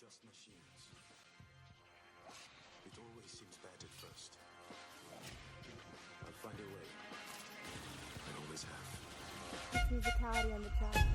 just machines. It always seems bad at first. I'll find a way. I always have. Musicality on the track.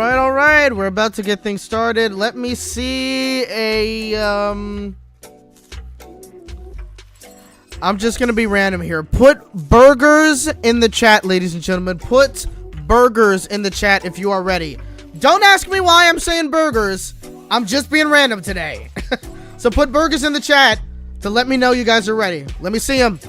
All right. We're about to get things started. Let me see I'm just gonna be random here. Put burgers in the chat, ladies and gentlemen. Put burgers in the chat if you are ready. Don't ask me why I'm saying burgers. I'm just being random today. So put burgers in the chat to let me know you guys are ready. Let me see them.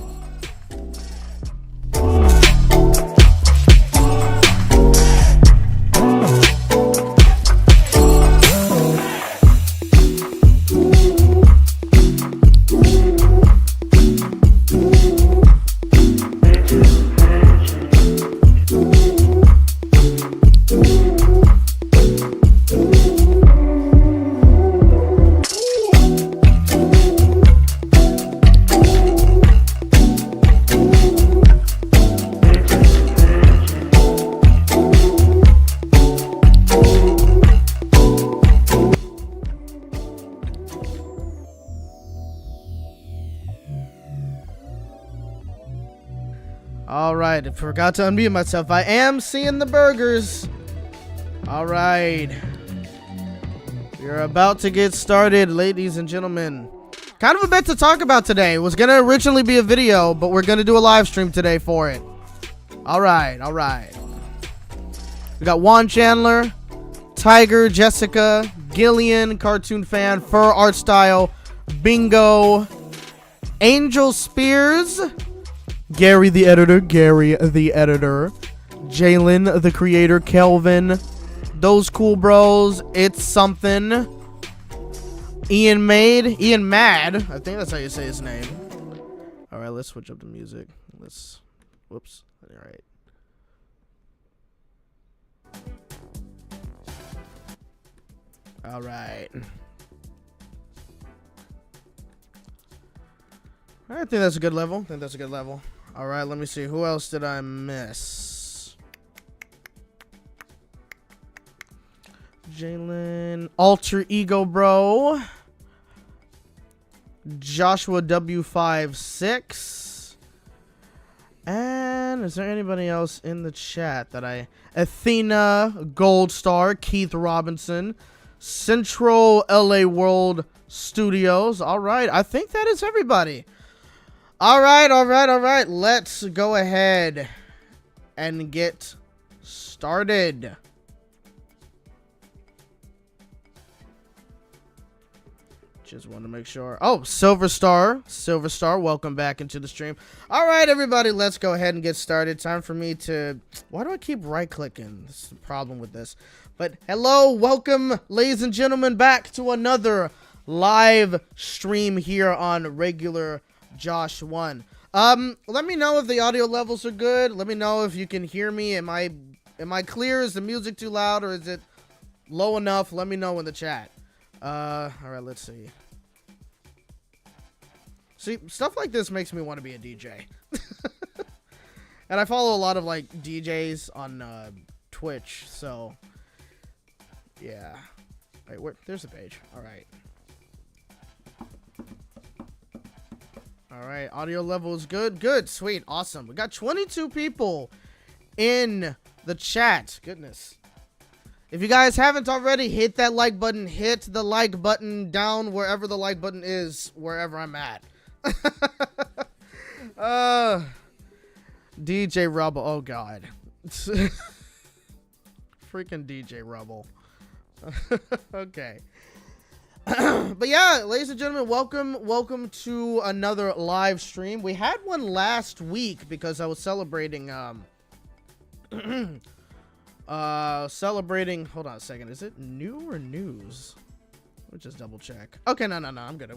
Alright, I forgot to unmute myself. I am seeing the burgers. Alright. We're about to get started, ladies and gentlemen. Kind of a bit to talk about today. It was going to originally be a video, but we're going to do a live stream today for it. Alright. We got Juan Chandler, Tiger, Jessica, Gillian, Cartoon Fan, Fur Art Style, Bingo, Angel Spears, Gary the editor, Jalen, the creator, Kelvin, those cool bros, it's something. Ian Mad, I think that's how you say his name. All right, let's switch up the music. Whoops. All right. All right. I think that's a good level. All right, let me see. Who else did I miss? Jalen, Alter Ego Bro, Joshua W56, and is there anybody else in the chat that Athena, Gold Star, Keith Robinson, Central LA World Studios. All right, I think that is everybody. All right. Let's go ahead and get started. Just want to make sure. Oh, Silver Star, welcome back into the stream. All right, everybody, let's go ahead and get started. Time for me to... Why do I keep right-clicking? This is the problem with this. But hello, welcome, ladies and gentlemen, back to another live stream here on Regularjosh1. Let me know if the audio levels are good. Let me know if you can hear me. Am I clear? Is the music too loud, or is it low enough? Let me know in the chat. All right, let's see. See, stuff like this makes me want to be a DJ. And I follow a lot of, like, DJs on, Twitch, so, yeah. Wait, there's the page. All right, audio level is good. Good, sweet, awesome. We got 22 people in the chat. Goodness. If you guys haven't already, hit that like button. Hit the like button down wherever the like button is, wherever I'm at. DJ Rubble. Oh, God. Freaking DJ Rubble. Okay. But yeah, ladies and gentlemen, welcome to another live stream. We had one last week because I was celebrating, hold on a second. Is it new or news? Let me just double check. Okay, no. I'm good.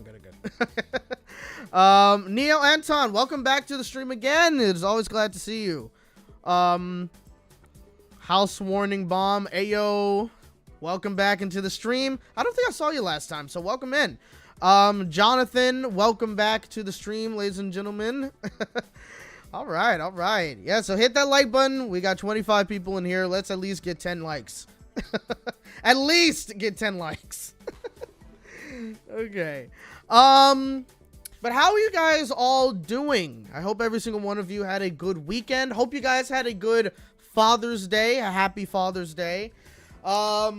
Neo Anton, welcome back to the stream again. It's always glad to see you. House Warning Bomb, Ayo, welcome back into the stream. I don't think I saw you last time, so welcome in. Jonathan, welcome back to the stream, ladies and gentlemen. All right. Yeah, so hit that like button. We got 25 people in here. Let's at least get 10 likes. At least get 10 likes. Okay. But how are you guys all doing? I hope every single one of you had a good weekend. Hope you guys had a good Father's Day. A happy Father's Day. I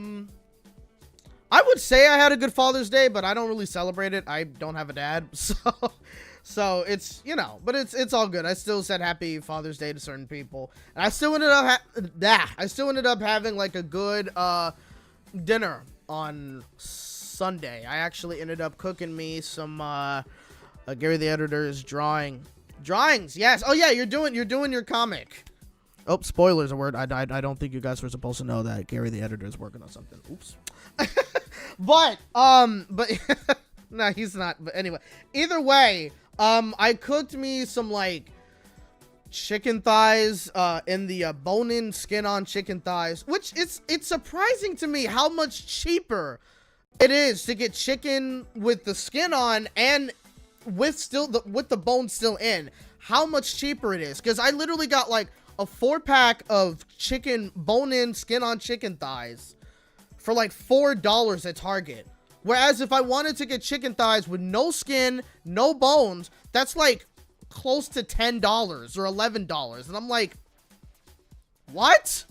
would say I had a good Father's Day, but I don't really celebrate it. I don't have a dad, so it's, you know, but it's all good. I still said happy Father's Day to certain people. And I still ended up having like a good dinner on Sunday. I actually ended up cooking me some Gary the Editor's drawings. Yes. Oh yeah, you're doing your comic. Oh, spoilers a word. I don't think you guys were supposed to know that Gary the Editor is working on something. Oops. but no, he's not. But anyway, either way, I cooked me some like chicken thighs in the bone-in skin-on chicken thighs, which it's surprising to me how much cheaper it is to get chicken with the skin on and with the bone still in. How much cheaper it is, because I literally got like a 4-pack of chicken bone-in skin-on chicken thighs for like $4 at Target. Whereas if I wanted to get chicken thighs with no skin, no bones, that's like close to $10 or $11. And I'm like, what?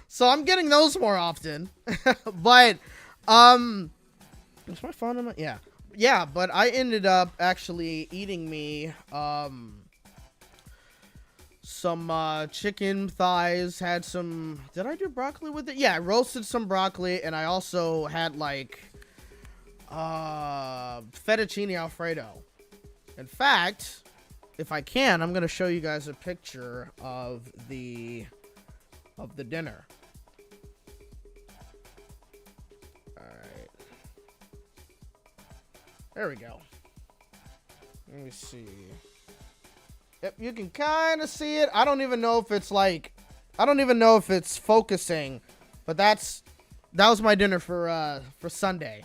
So I'm getting those more often. But, is my phone on my, yeah, but I ended up actually eating me, some chicken thighs, had some, did I do broccoli with it? Yeah, I roasted some broccoli, and I also had like fettuccine alfredo. In fact, if I can, I'm gonna show you guys a picture of the of the dinner. All right. There we go. Let me see. Yep, you can kind of see it. I don't even know if it's like, I don't even know if it's focusing, but that was my dinner for Sunday.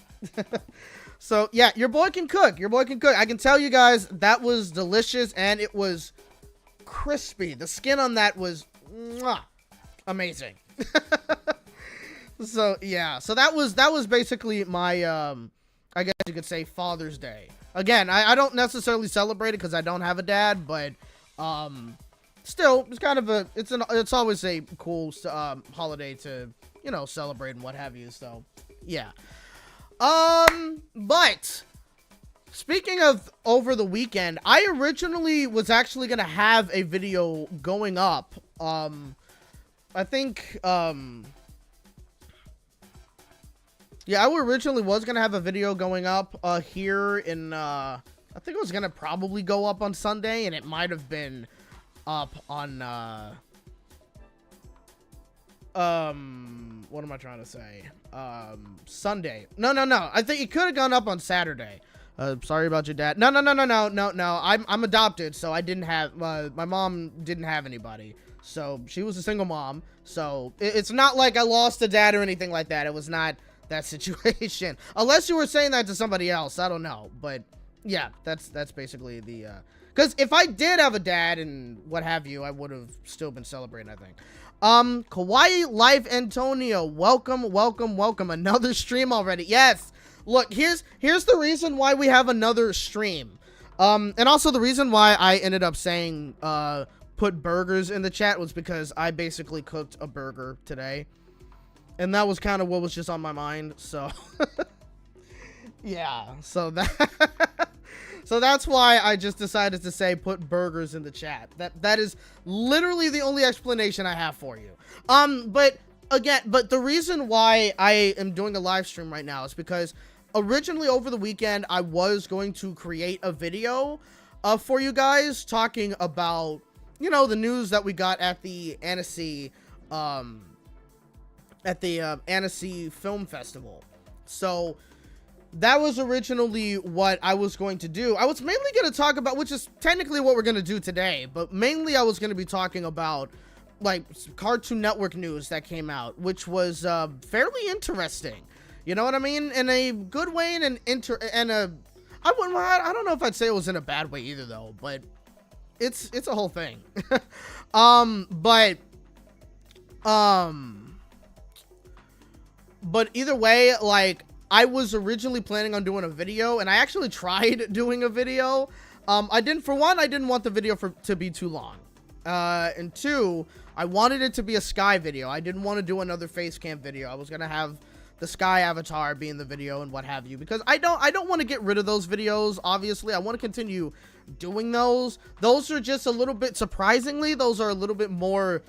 So yeah, your boy can cook. Your boy can cook. I can tell you guys that was delicious and it was crispy. The skin on that was amazing. So yeah, so that was basically my I guess you could say Father's Day. Again, I don't necessarily celebrate it because I don't have a dad, but still, it's kind of it's always a cool holiday to, you know, celebrate and what have you. So yeah. But speaking of over the weekend, I originally was actually gonna have a video going up. I think yeah, I originally was gonna have a video going up here in I think it was gonna probably go up on Sunday, and it might have been up on what am I trying to say? Sunday. No. I think it could have gone up on Saturday. Sorry about your dad. No. I'm adopted, so I didn't have my mom didn't have anybody. So she was a single mom. So it's not like I lost a dad or anything like that. It was not that situation. Unless you were saying that to somebody else, I don't know. But yeah, that's basically the because if I did have a dad and what have you, I would have still been celebrating, I think. Kawaii Life Antonio, welcome. Another stream already. Yes. Look, here's the reason why we have another stream. And also the reason why I ended up saying put burgers in the chat was because I basically cooked a burger today. And that was kind of what was just on my mind. So yeah, so that's why I just decided to say put burgers in the chat. That is literally the only explanation I have for you. But the reason why I am doing a live stream right now is because originally over the weekend I was going to create a video for you guys talking about, you know, the news that we got at the Annecy Annecy Film Festival. So that was originally what I was going to do. I was mainly going to talk about, which is technically what we're going to do today, but mainly I was going to be talking about like Cartoon Network news that came out, which was fairly interesting. You know what I mean? In a good way and I don't know if I'd say it was in a bad way either though, but it's a whole thing. But either way, like, I was originally planning on doing a video, and I actually tried doing a video. I didn't want the video to be too long. And two, I wanted it to be a Sky video. I didn't want to do another face cam video. I was gonna have the Sky avatar be in the video and what have you, because I don't want to get rid of those videos. Obviously, I want to continue doing those. Those are just a little bit, surprisingly, those are a little bit more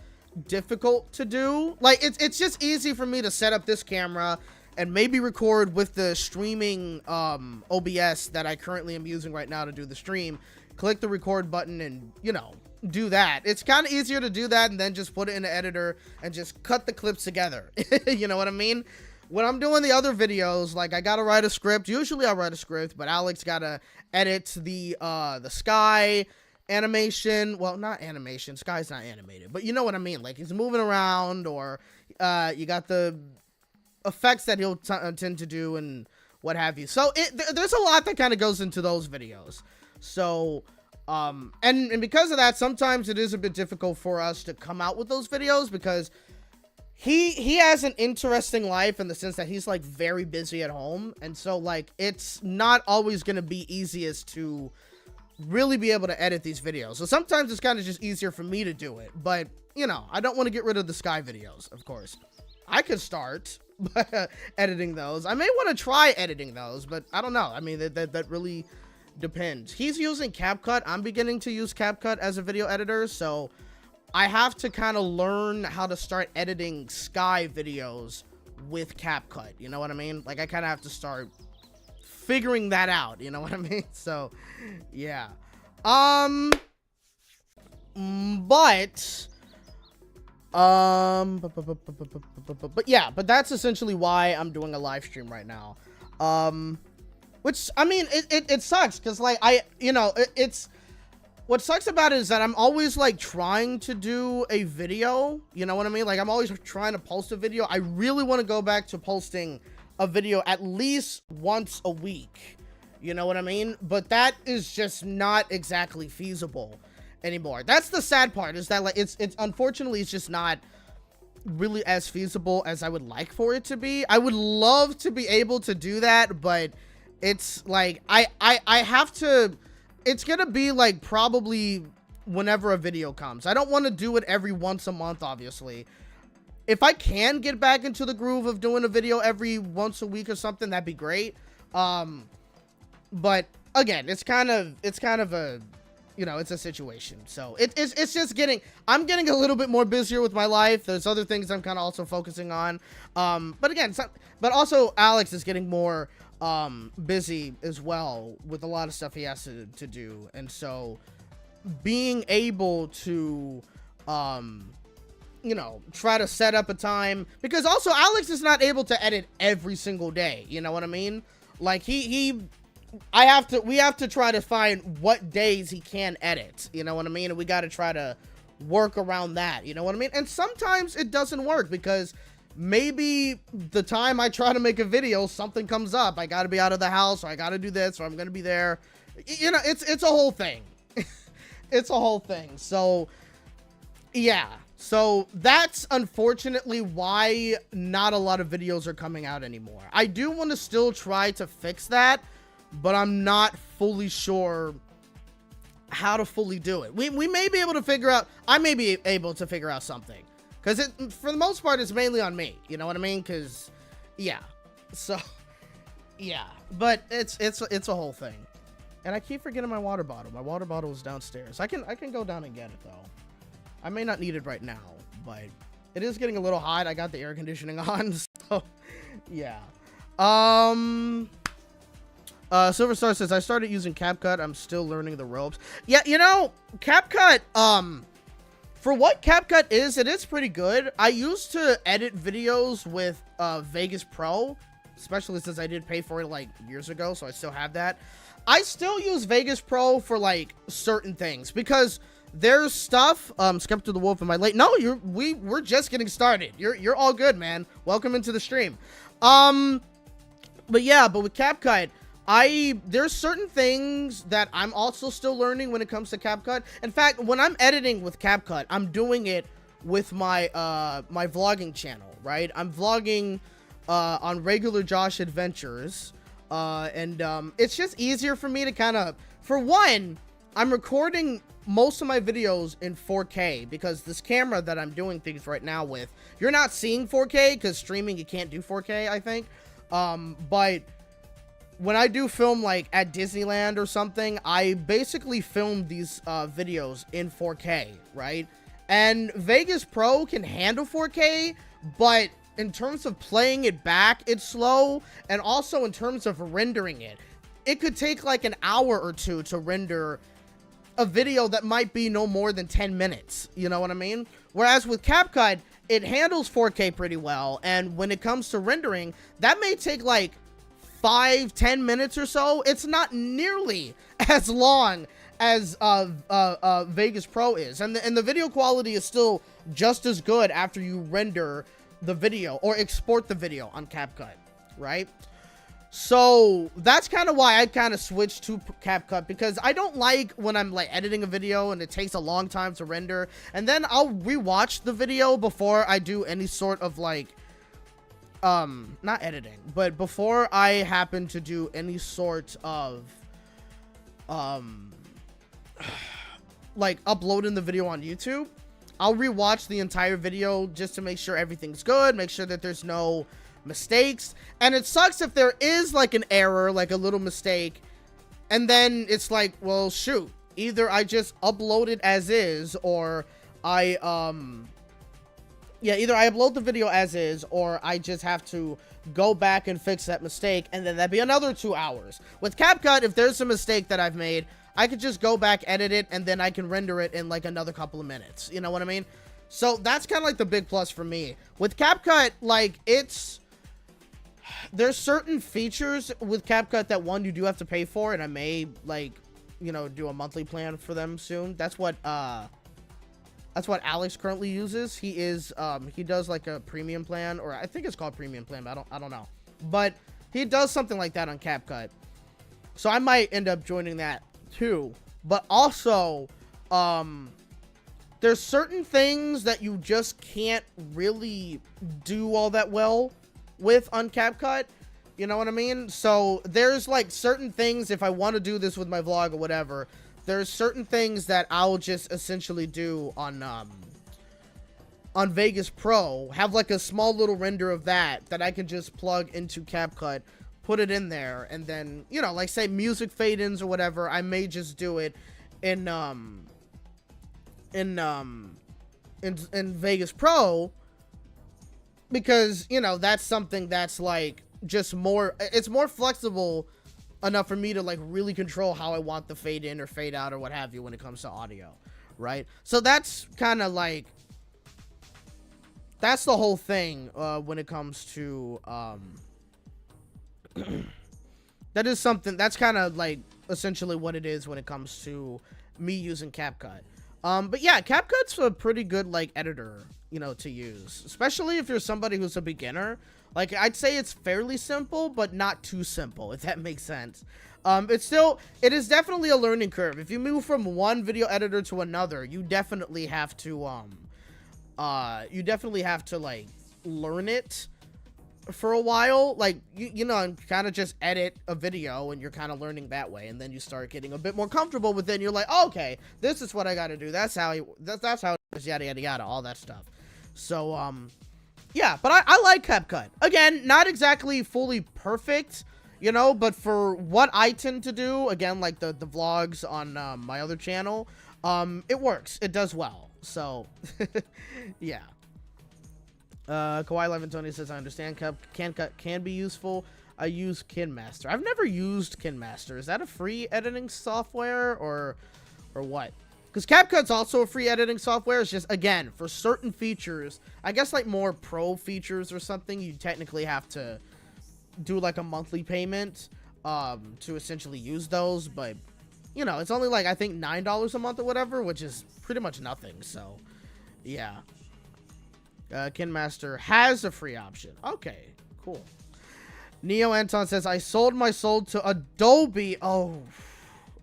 difficult to do. Like, it's just easy for me to set up this camera and maybe record with the streaming OBS that I currently am using right now to do the stream. Click the record button and, you know, do that. It's kind of easier to do that and then just put it in the editor and just cut the clips together. You know what I mean? When I'm doing the other videos, like, I gotta write a script. Usually I write a script, but Alex gotta edit the Sky animation. Well, not animation. Sky's not animated, but you know what I mean. Like, he's moving around, or you got the effects that he'll tend to do and what have you. So there's a lot that kind of goes into those videos. So and because of that, sometimes it is a bit difficult for us to come out with those videos, because he has an interesting life in the sense that he's like very busy at home, and so like it's not always going to be easiest to really be able to edit these videos. So sometimes it's kind of just easier for me to do it, but you know, I don't want to get rid of the Sky videos. Of course I could start editing those. I may want to try editing those, but I don't know. I mean, that really depends. He's using CapCut. I'm beginning to use CapCut as a video editor, so I have to kind of learn how to start editing Sky videos with CapCut. You know what I mean? Like, I kind of have to start figuring that out. You know what I mean? So, yeah. But But yeah, but that's essentially why I'm doing a live stream right now. Which, I mean, it sucks, because, like, it's, what sucks about it is that I'm always, like, trying to do a video, you know what I mean? Like, I'm always trying to post a video. I really want to go back to posting a video at least once a week, you know what I mean? But that is just not exactly feasible anymore. That's the sad part, is that, like, it's unfortunately, it's just not really as feasible as I would like for it to be. I would love to be able to do that, but it's like I have to, it's gonna be like probably whenever a video comes. I don't want to do it every once a month, obviously. If I can get back into the groove of doing a video every once a week or something, that'd be great. But again, it's kind of a, you know, it's a situation. So it's just I'm getting a little bit more busier with my life. There's other things I'm kind of also focusing on. But again, but also Alex is getting more busy as well with a lot of stuff he has to do. And so being able to, you know, try to set up a time, because also Alex is not able to edit every single day. You know what I mean? Like we have to try to find what days he can edit, you know what I mean? And we got to try to work around that, you know what I mean? And sometimes it doesn't work, because maybe the time I try to make a video, something comes up. I got to be out of the house, or I got to do this, or I'm going to be there. You know, it's a whole thing. It's a whole thing. So yeah. So that's unfortunately why not a lot of videos are coming out anymore. I do want to still try to fix that, but I'm not fully sure how to fully do it. We may be able to figure out, I may be able to figure out something, because it, for the most part, it's mainly on me, you know what I mean? Because yeah, so yeah, but it's a whole thing. And I keep forgetting my water bottle. My water bottle is downstairs. I can go down and get it though. I may not need it right now, but it is getting a little hot. I got the air conditioning on, so yeah. Silver Star says, I started using CapCut. I'm still learning the ropes. Yeah, you know, CapCut, for what CapCut is, it is pretty good. I used to edit videos with Vegas Pro, especially since I did pay for it like years ago, so I still have that. I still use Vegas Pro for like certain things, because there's stuff, Skeptic the Wolf, am I late? No, we're just getting started. You're all good, man. Welcome into the stream. But yeah, but with CapCut, there's certain things that I'm also still learning when it comes to CapCut. In fact, when I'm editing with CapCut, I'm doing it with my my vlogging channel, right? I'm vlogging on Regularjosh Adventures, and it's just easier for me to kind of, for one, I'm recording most of my videos in 4K, because this camera that I'm doing things right now with, you're not seeing 4K because streaming you can't do 4K, I think. But when I do film like at Disneyland or something, I basically film these videos in 4K, right? And Vegas Pro can handle 4K, but in terms of playing it back, it's slow. And also in terms of rendering it, it could take like an hour or two to render a video that might be no more than 10 minutes. You know what I mean? Whereas with CapCut, it handles 4K pretty well. And when it comes to rendering, that may take like 5-10 minutes or so. It's not nearly as long as Vegas Pro is. And the video quality is still just as good after you render the video or export the video on CapCut, right? So that's kind of why I kind of switched to CapCut, because I don't like when I'm like editing a video and it takes a long time to render, and then I'll rewatch the video before I do any sort of like not editing, but before I happen to do any sort of like uploading the video on YouTube, I'll rewatch the entire video just to make sure everything's good, make sure that there's no mistakes. And it sucks if there is like an error, like a little mistake, and then it's like, well, shoot, either I just upload it as is, or I either I upload the video as is, or I just have to go back and fix that mistake, and then that'd be another 2 hours. With CapCut, if there's a mistake that I've made, I could just go back, edit it, and then I can render it in like another couple of minutes. You know what I mean? So that's kind of like the big plus for me. With CapCut, like, there's certain features with CapCut that, one, you do have to pay for, and I may, like, you know, do a monthly plan for them soon. That's what Alex currently uses. He does like a premium plan, or I think it's called premium plan, but I don't know. But he does something like that on CapCut. So I might end up joining that too. But also, there's certain things that you just can't really do all that well with on CapCut. You know what I mean? So there's like certain things, if I want to do this with my vlog or whatever, there's certain things that I'll just essentially do on Vegas Pro. Have like a small little render of that I can just plug into CapCut, put it in there, and then, you know, like say music fade-ins or whatever, I may just do it in Vegas Pro, because, you know, that's something that's like just more, it's more flexible enough for me to like really control how I want the fade in or fade out or what have you when it comes to audio, right? So that's kind of like, that's the whole thing when it comes to that is something that's kind of like essentially what it is when it comes to me using CapCut. But yeah, CapCut's a pretty good like editor, you know, to use, especially if you're somebody who's a beginner. Like, I'd say it's fairly simple, but not too simple, if that makes sense. It is definitely a learning curve. If you move from one video editor to another, you definitely have to like learn it for a while. Like, you know, and kind of just edit a video, and you're kind of learning that way, and then you start getting a bit more comfortable with it, and you're like, oh, okay, this is what I got to do. That's how it is, yada, yada, yada, all that stuff. So, yeah, but I like CapCut. Again, not exactly fully perfect, you know, but for what I tend to do, again, like the vlogs on my other channel, it works. It does well. So, yeah. Kawhi 11 Tony says, I understand CapCut can be useful. I use KineMaster. I've never used KineMaster. Is that a free editing software or what? Because CapCut's also a free editing software. It's just, again, for certain features, I guess like more pro features or something, you technically have to do like a monthly payment to essentially use those. But, you know, it's only like, I think $9 a month or whatever, which is pretty much nothing. So, yeah. KineMaster has a free option. Okay, cool. Neo Anton says, I sold my soul to Adobe. Oh,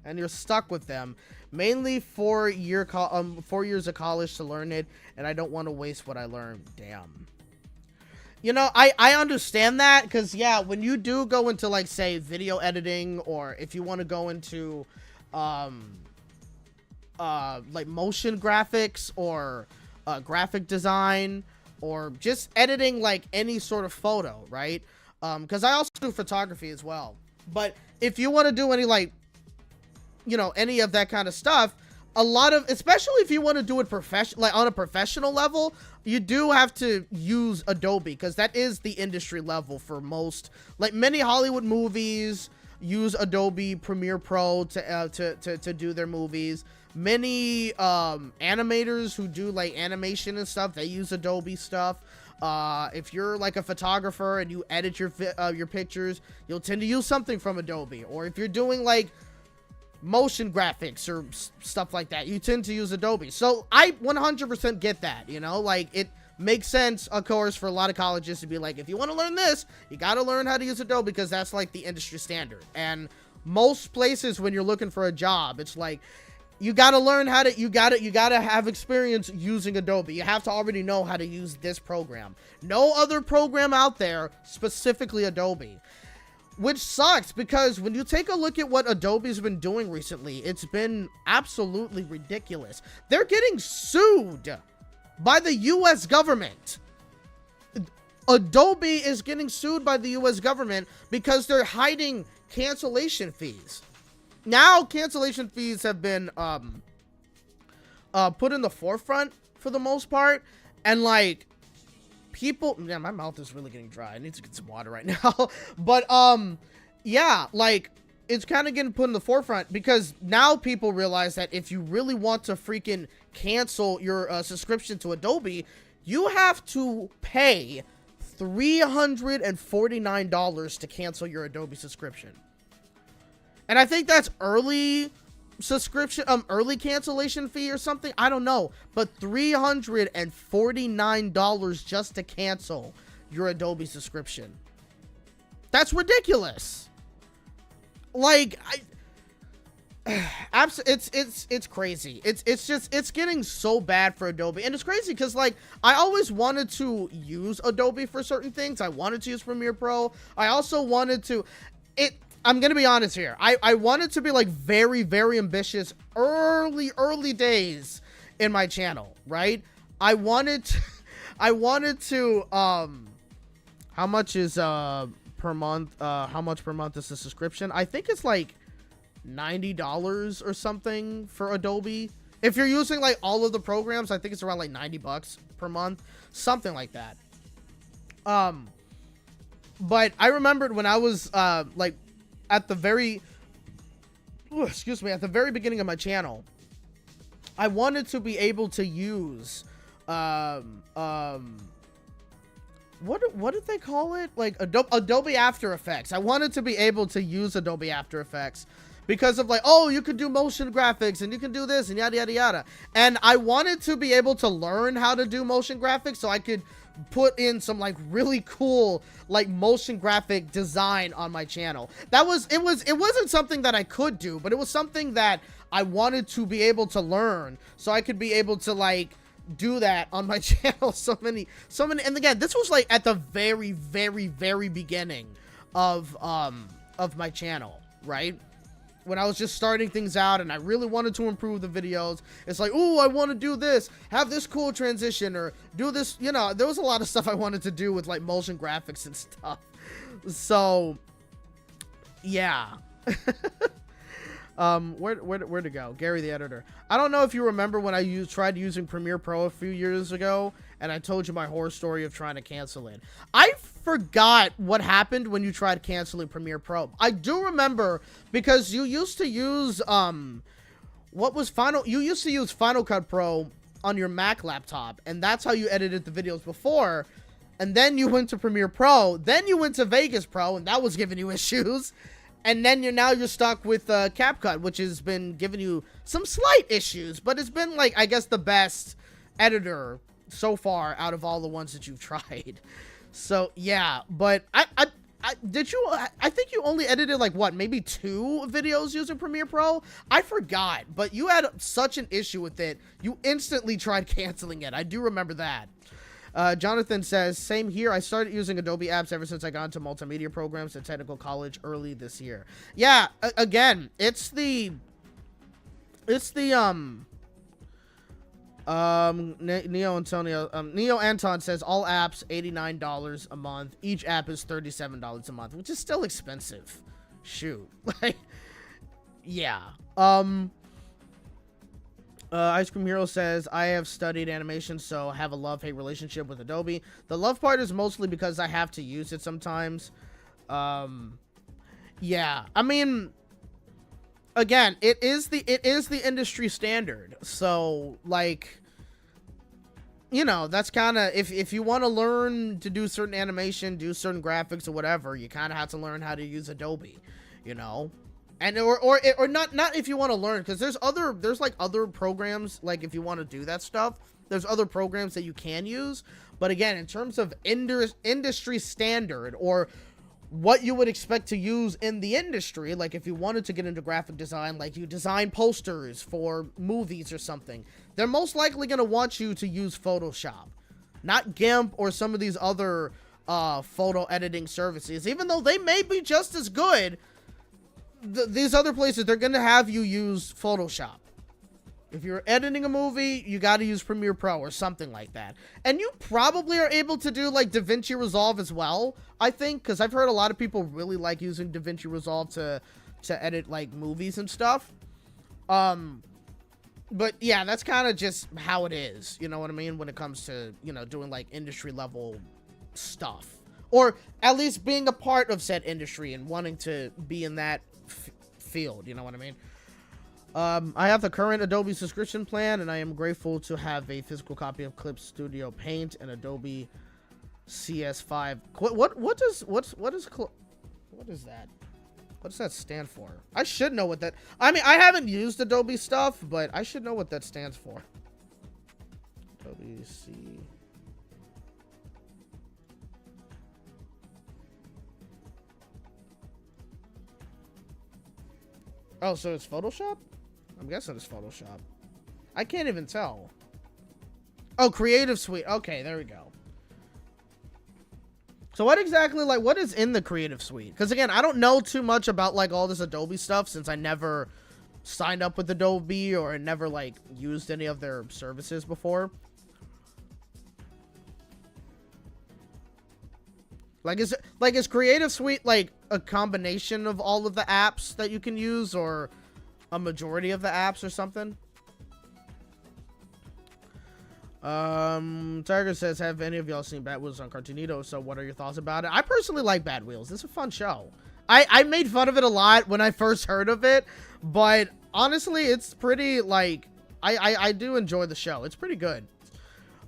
and you're stuck with them. Mainly 4 years of college to learn it, and I don't want to waste what I learned. Damn. You know, I understand that, because, yeah, when you do go into, like, say, video editing, or if you want to go into, like, motion graphics, or graphic design, or just editing, like, any sort of photo, right? Because I also do photography as well. But if you want to do any, like, you know, any of that kind of stuff, a lot of, especially if you want to do it like on a professional level, you do have to use Adobe, because that is the industry level for most. Like, many Hollywood movies use Adobe Premiere Pro to do their movies. Many animators who do like animation and stuff, they use Adobe stuff. If you're like a photographer and you edit your pictures, you'll tend to use something from Adobe. Or if you're doing like motion graphics or stuff like that, you tend to use Adobe. So I 100% get that, you know, like it makes sense, of course, for a lot of colleges to be like, if you want to learn this, you got to learn how to use Adobe, because that's like the industry standard. And most places, when you're looking for a job, it's like, you got to learn how to, you got to have experience using Adobe. You have to already know how to use this program. No other program out there, specifically Adobe. Which sucks, because when you take a look at what Adobe's been doing recently, it's been absolutely ridiculous. They're getting sued by the U.S. government. Adobe is getting sued by the U.S. government because they're hiding cancellation fees. Now, cancellation fees have been put in the forefront for the most part, and like, people, yeah, my mouth is really getting dry. I need to get some water right now. But yeah, like, it's kind of getting put in the forefront, because now people realize that if you really want to freaking cancel your subscription to Adobe, you have to pay $349 to cancel your Adobe subscription. And I think that's early subscription, early cancellation fee or something. I don't know. But $349 just to cancel your Adobe subscription. That's ridiculous. Like, it's crazy. It's getting so bad for Adobe, and it's crazy because, like, I always wanted to use Adobe for certain things. I wanted to use Premiere Pro. I also wanted to, I'm gonna be honest here. I wanted to be like very, very ambitious early days in my channel, right? I wanted to how much is per month? How much per month is the subscription? I think it's like $90 or something for Adobe. If you're using like all of the programs, I think it's around like $90 per month, something like that. But I remembered when I was like at the very beginning of my channel, I wanted to be able to use what did they call it? Like Adobe After Effects. I wanted to be able to use Adobe After Effects because of like, oh, you could do motion graphics and you can do this and yada yada yada. And I wanted to be able to learn how to do motion graphics so I could put in some like really cool like motion graphic design on my channel. It wasn't something that I could do, but it was something that I wanted to be able to learn so I could be able to like do that on my channel. So many, and again, this was like at the very, very, very beginning of my channel, right? When I was just starting things out and I really wanted to improve the videos. It's like, oh, I want to do this, have this cool transition, or do this, you know, there was a lot of stuff I wanted to do with like motion graphics and stuff. So yeah. Where to go? Gary the editor. I don't know if you remember when I tried using Premiere Pro a few years ago and I told you my horror story of trying to cancel it. I forgot what happened when you tried canceling Premiere Pro. I do remember because you used to use you used to use Final Cut Pro on your Mac laptop, and that's how you edited the videos before. And then you went to Premiere Pro, then you went to Vegas Pro, and that was giving you issues. And then you're stuck with CapCut, which has been giving you some slight issues, but it's been like, I guess, the best editor so far out of all the ones that you've tried. So yeah, but I think you only edited like what, maybe 2 videos using Premiere Pro? I forgot, but you had such an issue with it, you instantly tried canceling it. I do remember that. Jonathan says, same here. I started using Adobe apps ever since I got into multimedia programs at technical college early this year. Yeah, again, Neo Anton says all apps $89 a month. Each app is $37 a month, which is still expensive. Shoot. Like, yeah. Ice Cream Hero says, I have studied animation, so have a love-hate relationship with Adobe. The love part is mostly because I have to use it sometimes. Yeah, I mean, again, it is the industry standard. So, like, you know, that's kind of, if you want to learn to do certain animation, do certain graphics or whatever, you kind of have to learn how to use Adobe, you know? And or not if you want to learn, because there's like other programs, like if you want to do that stuff, there's other programs that you can use. But again, in terms of industry standard or what you would expect to use in the industry, like if you wanted to get into graphic design, like you design posters for movies or something, they're most likely going to want you to use Photoshop, not GIMP or some of these other photo editing services. Even though they may be just as good, these other places, they're going to have you use Photoshop. If you're editing a movie, you got to use Premiere Pro or something like that. And you probably are able to do like DaVinci Resolve as well, I think, because I've heard a lot of people really like using DaVinci Resolve to edit like movies and stuff. But yeah, that's kind of just how it is, you know what I mean, when it comes to, you know, doing like industry level stuff, or at least being a part of said industry and wanting to be in that field, you know what I mean? I have the current Adobe subscription plan, and I am grateful to have a physical copy of Clip Studio Paint and Adobe CS5. What is that? What does that stand for? I should know what that... I mean, I haven't used Adobe stuff, but I should know what that stands for. Adobe C... Oh, so it's Photoshop? I'm guessing it's Photoshop. I can't even tell. Oh, Creative Suite. Okay, there we go. So what exactly, like, what is in the Creative Suite? Because, again, I don't know too much about, like, all this Adobe stuff since I never signed up with Adobe or never, like, used any of their services before. Like, is Creative Suite, like, a combination of all of the apps that you can use, or a majority of the apps or something? Tiger says, have any of y'all seen Bad Wheels on Cartoonito? So what are your thoughts about it? I personally like Bad Wheels. It's a fun show. I made fun of it a lot when I first heard of it, but honestly, it's pretty, like, I do enjoy the show. It's pretty good.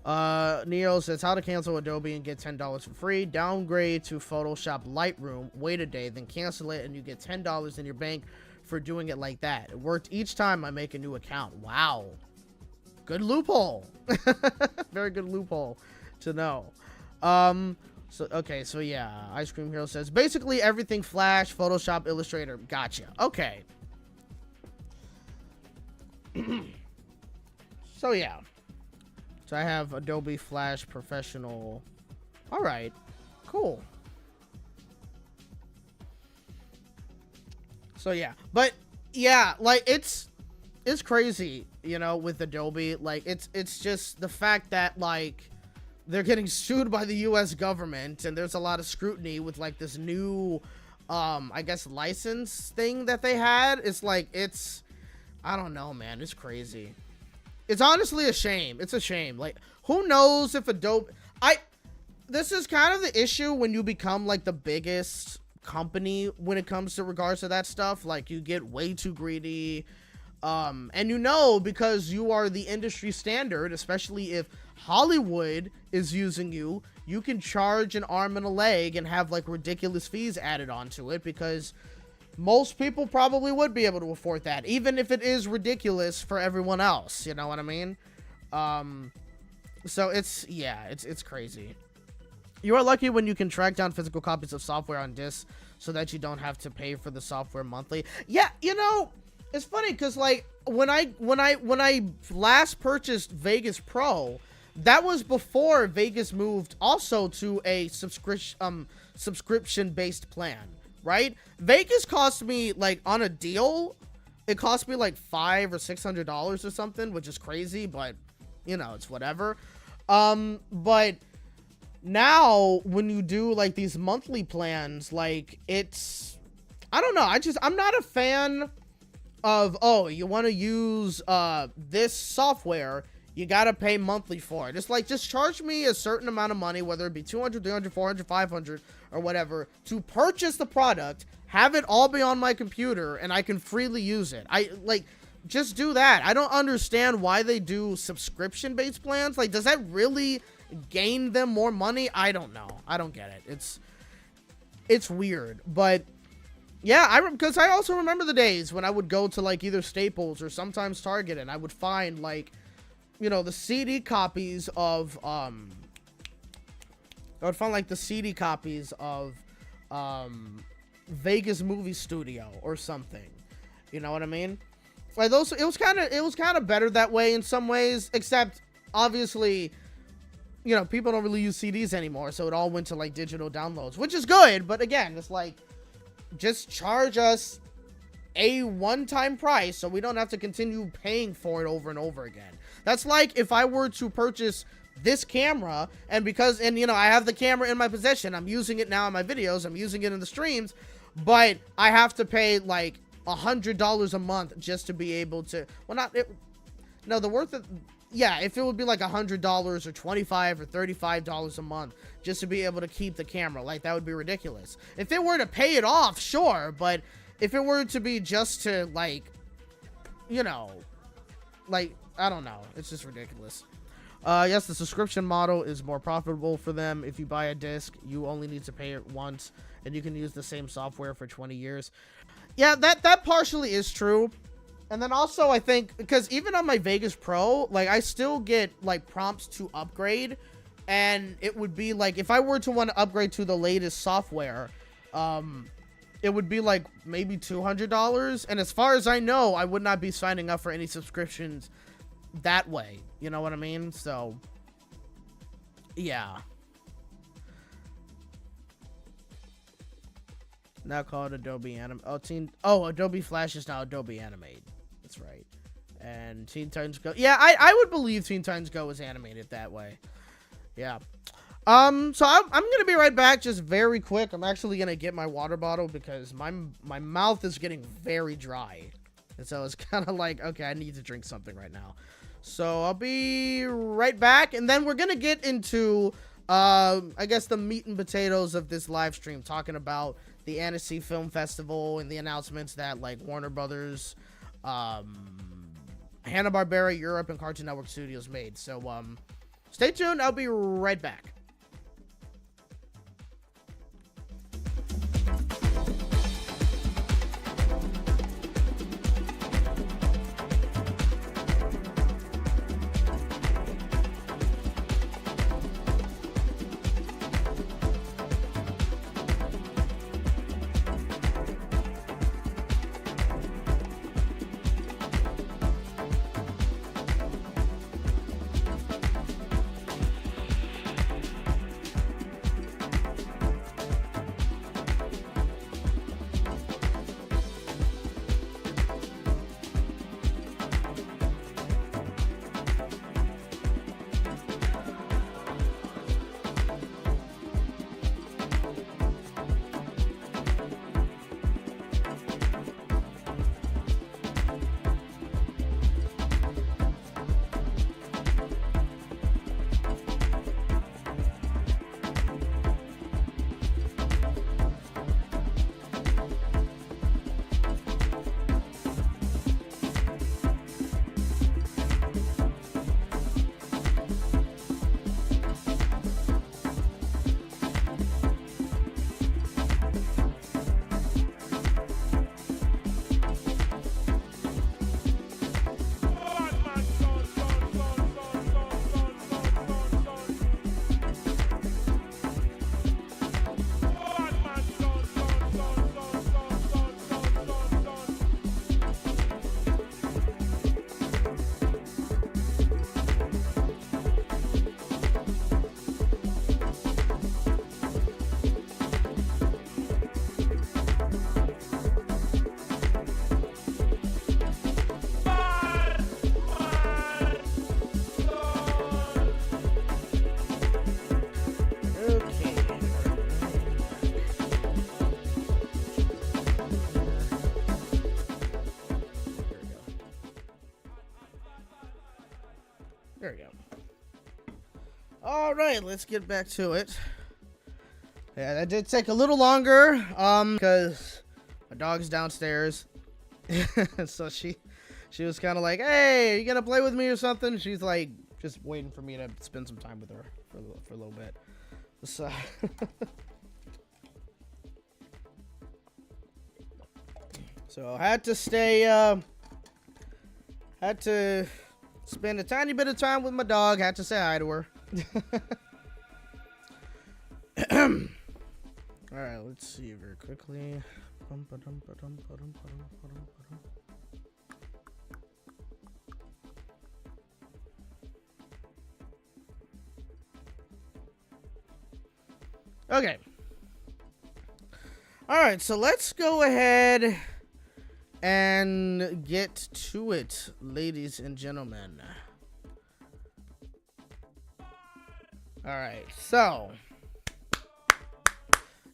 Neo says, how to cancel Adobe and get $10 for free. Downgrade to Photoshop Lightroom, wait a day, then cancel it, and you get $10 in your bank for doing it like that. It worked each time I make a new account. Wow. Good loophole. Very good loophole to know. So yeah, Ice Cream Hero says, basically everything Flash, Photoshop, Illustrator. Gotcha. Okay. So yeah. So I have Adobe Flash Professional. All right, cool. So yeah, but yeah, like it's crazy, you know, with Adobe. Like it's just the fact that, like, they're getting sued by the US government, and there's a lot of scrutiny with, like, this new I guess license thing that they had. It's like, I don't know, man. It's crazy. It's honestly a shame. It's a shame. Like, who knows if Adobe... This is kind of the issue when you become, like, the biggest company when it comes to regards to that stuff. Like, you get way too greedy. And you know, because you are the industry standard, especially if Hollywood is using you, you can charge an arm and a leg and have, like, ridiculous fees added onto it, because most people probably would be able to afford that, even if it is ridiculous for everyone else. You know what I mean? So it's crazy. You are lucky when you can track down physical copies of software on disc so that you don't have to pay for the software monthly. Yeah, you know, it's funny because, like, when I last purchased Vegas Pro, that was before Vegas moved also to a subscription based plan. Right? Vegas cost me, like, on a deal, it cost me like $500 or $600 or something, which is crazy, but, you know, it's whatever. But now when you do, like, these monthly plans, like, it's, I don't know. I'm not a fan of, oh, you want to use this software, you got to pay monthly for it. It's like, just charge me a certain amount of money, whether it be 200, 300, 400, 500 or whatever, to purchase the product, have it all be on my computer, and I can freely use it. Just do that. I don't understand why they do subscription-based plans. Like, does that really gain them more money? I don't know. I don't get it. It's weird, but yeah, because I also remember the days when I would go to, like, either Staples or sometimes Target, and I would find, like, you know, the CD copies of, I would find, like, the CD copies of, Vegas Movie Studio or something. You know what I mean? Like, those, it was kind of better that way in some ways, except, obviously, you know, people don't really use CDs anymore, so it all went to, like, digital downloads, which is good, but again, it's like, just charge us a one-time price so we don't have to continue paying for it over and over again. That's like if I were to purchase this camera, and you know, I have the camera in my possession, I'm using it now in my videos, I'm using it in the streams, but I have to pay like $100 a month just to be able to, well, not it, no, the worth of, yeah, if it would be like $100 or $25 or $35 a month just to be able to keep the camera, like, that would be ridiculous. If it were to pay it off, sure, but if it were to be just to, like, you know, like, I don't know. It's just ridiculous. Yes, the subscription model is more profitable for them. If you buy a disc, you only need to pay it once, and you can use the same software for 20 years. Yeah, that partially is true. And then also, I think, because even on my Vegas Pro, like, I still get, like, prompts to upgrade. And it would be, like, if I were to want to upgrade to the latest software, it would be, like, maybe $200. And as far as I know, I would not be signing up for any subscriptions that way. You know what I mean? So, yeah. Now called Adobe Adobe Flash is now Adobe Animate. That's right. And Teen Titans Go. Yeah, I would believe Teen Titans Go is animated that way. Yeah. So I'm gonna be right back, just very quick. I'm actually gonna get my water bottle because my mouth is getting very dry, and so it's kind of like, okay, I need to drink something right now. So I'll be right back, and then we're gonna get into I guess the meat and potatoes of this live stream, talking about the Annecy Film Festival and the announcements that, like, Warner Brothers, Hanna-Barbera Europe, and Cartoon Network Studios made. So stay tuned. I'll be right back. There we go. All right, let's get back to it. Yeah, that did take a little longer, because my dog's downstairs. So she was kind of like, "Hey, are you gonna play with me or something?" She's like, just waiting for me to spend some time with her for a little bit. So so I had to spend a tiny bit of time with my dog. Had to say hi to her. All right, let's see very quickly. Okay. All right, so let's go ahead and get to it, ladies and gentlemen. All right, so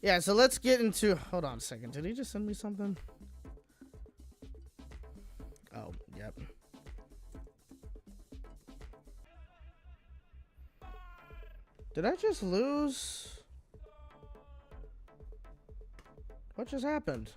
yeah, so let's get into. Hold on a second. Did he just send me something? Oh, yep. Did I just lose? What just happened?